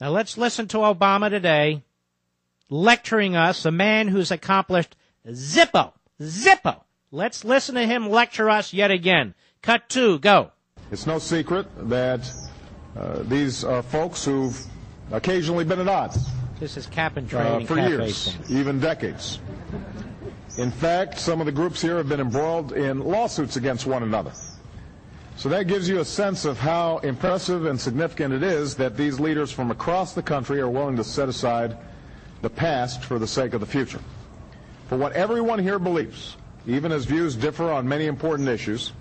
Now let's listen to Obama today lecturing us, a man who's accomplished Zippo. Let's listen to him lecture us yet again. Cut 2, go. It's no secret that these are folks who've occasionally been at odds. This is cap and trade for years, even decades. In fact, some of the groups here have been embroiled in lawsuits against one another. So that gives you a sense of how impressive and significant it is that these leaders from across the country are willing to set aside the past for the sake of the future. For what everyone here believes, even as views differ on many important issues,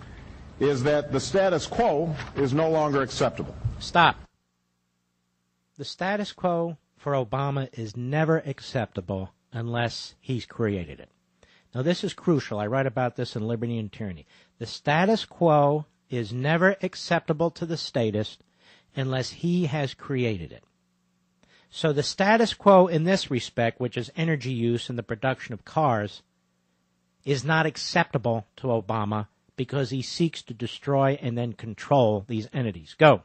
is that the status quo is no longer acceptable. Stop. The status quo for Obama is never acceptable unless he's created it. Now, this is crucial. I write about this in Liberty and Tyranny. The status quo is never acceptable to the statist unless he has created it. So the status quo in this respect, which is energy use and the production of cars, is not acceptable to Obama because he seeks to destroy and then control these entities. Go.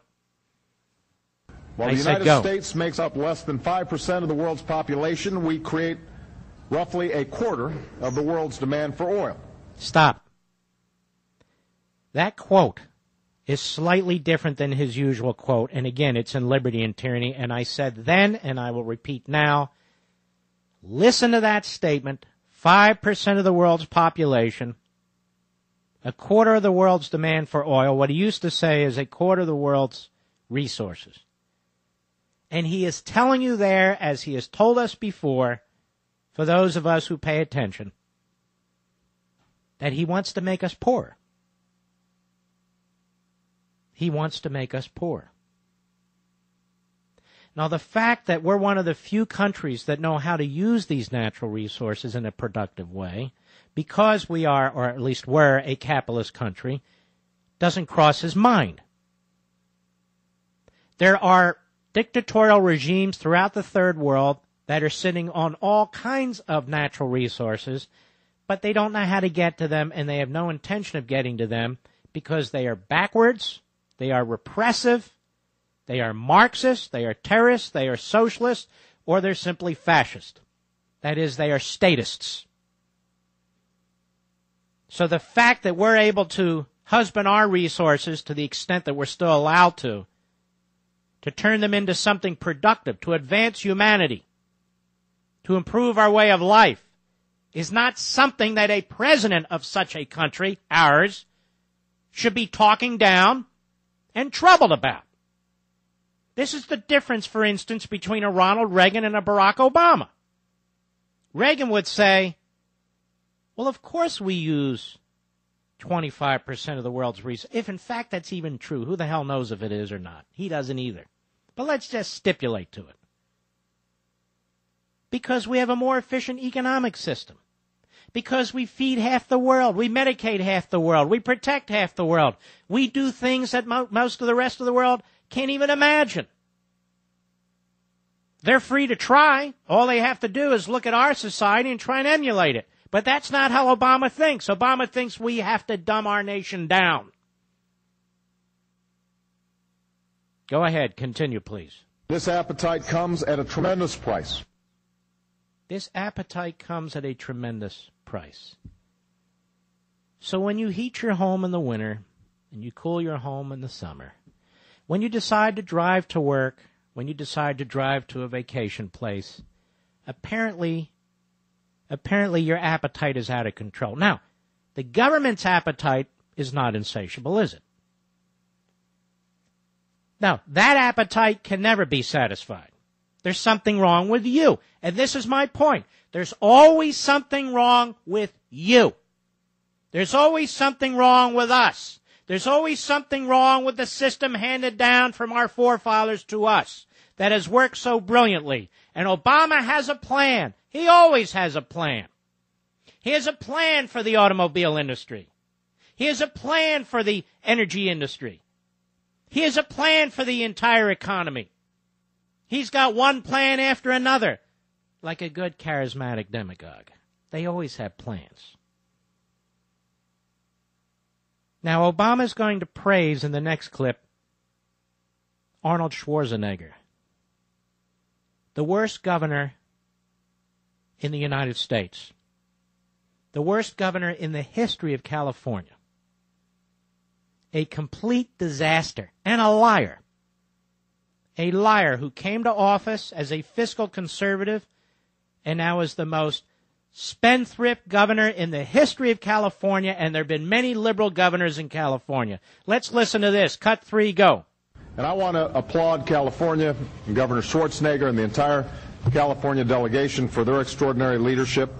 While the United States makes up less than 5% of the world's population, we create roughly a quarter of the world's demand for oil. Stop. That quote is slightly different than his usual quote, and again, it's in Liberty and Tyranny, and I said then, and I will repeat now, listen to that statement, 5% of the world's population, a quarter of the world's demand for oil, what he used to say is a quarter of the world's resources. And he is telling you there, as he has told us before, for those of us who pay attention, that he wants to make us poor. He wants to make us poor. Now, the fact that we're one of the few countries that know how to use these natural resources in a productive way, because we are, or at least were, a capitalist country, doesn't cross his mind. There are dictatorial regimes throughout the third world that are sitting on all kinds of natural resources, but they don't know how to get to them, and they have no intention of getting to them because they are backwards, they are repressive, they are Marxist, they are terrorists, they are socialist, or they're simply fascist. That is, they are statists. So the fact that we're able to husband our resources to the extent that we're still allowed to turn them into something productive, to advance humanity, to improve our way of life, is not something that a president of such a country, ours, should be talking down and troubled about. This is the difference, for instance, between a Ronald Reagan and a Barack Obama. Reagan would say, well, of course we use 25% of the world's resources. If in fact that's even true, who the hell knows if it is or not? He doesn't either. But let's just stipulate to it. Because we have a more efficient economic system. Because we feed half the world. We medicate half the world. We protect half the world. We do things that most of the rest of the world can't even imagine. They're free to try. All they have to do is look at our society and try and emulate it. But that's not how Obama thinks. Obama thinks we have to dumb our nation down. Go ahead. Continue, please. This appetite comes at a tremendous price. This appetite comes at a tremendous price. So when you heat your home in the winter and you cool your home in the summer, when you decide to drive to work, when you decide to drive to a vacation place, apparently your appetite is out of control. Now, the government's appetite is not insatiable, is it? Now, that appetite can never be satisfied. There's something wrong with you. And this is my point. There's always something wrong with you. There's always something wrong with us. There's always something wrong with the system handed down from our forefathers to us that has worked so brilliantly. And Obama has a plan. He always has a plan. He has a plan for the automobile industry. He has a plan for the energy industry. He has a plan for the entire economy. He's got one plan after another, like a good charismatic demagogue. They always have plans. Now, Obama's going to praise in the next clip Arnold Schwarzenegger. the worst governor in the United States, the worst governor in the history of California, a complete disaster, and a liar who came to office as a fiscal conservative and now is the most spendthrift governor in the history of California, and there have been many liberal governors in California. Let's listen to this. Cut 3, go. And I want to applaud California and Governor Schwarzenegger and the entire California delegation for their extraordinary leadership.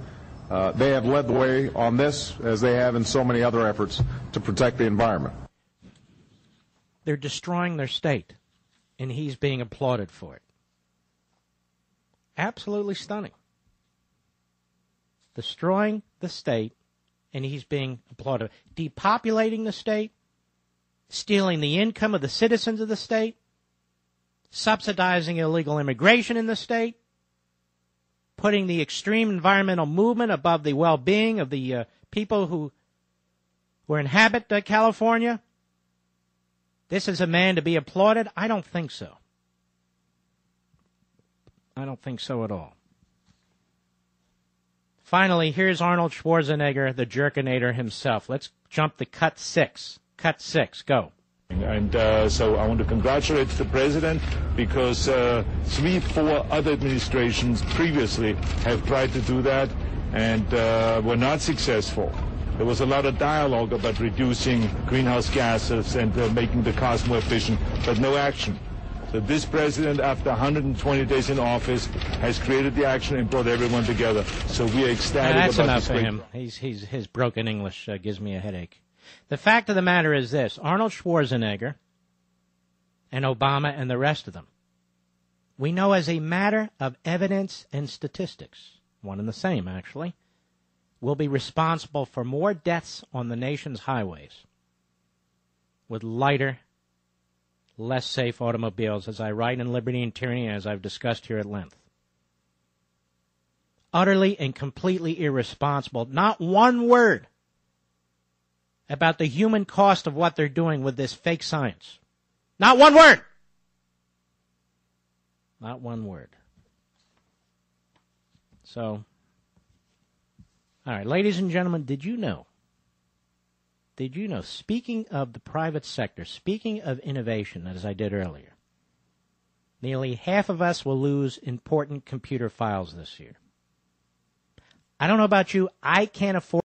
They have led the way on this, as they have in so many other efforts to protect the environment. They're destroying their state, and he's being applauded for it. Absolutely stunning. Destroying the state, and he's being applauded. Depopulating the state, stealing the income of the citizens of the state, subsidizing illegal immigration in the state, putting the extreme environmental movement above the well-being of the people who inhabit California. This is a man to be applauded? I don't think so. I don't think so at all. Finally, here's Arnold Schwarzenegger, the jerkinator himself. Let's jump to cut 6. Cut 6, go. And so I want to congratulate the president because 3-4 other administrations previously have tried to do that and were not successful. There was a lot of dialogue about reducing greenhouse gases and making the cars more efficient, but no action. So this president, after 120 days in office, has created the action and brought everyone together. So we are ecstatic that's about enough this. for him. His broken English gives me a headache. The fact of the matter is this. Arnold Schwarzenegger and Obama and the rest of them, we know as a matter of evidence and statistics, one and the same actually, will be responsible for more deaths on the nation's highways with lighter, less safe automobiles, as I write in Liberty and Tyranny, as I've discussed here at length. Utterly and completely irresponsible. Not one word about the human cost of what they're doing with this fake science. Not one word. Not one word. So, all right, ladies and gentlemen, did you know, speaking of the private sector, speaking of innovation, as I did earlier, nearly half of us will lose important computer files this year. I don't know about you, I can't afford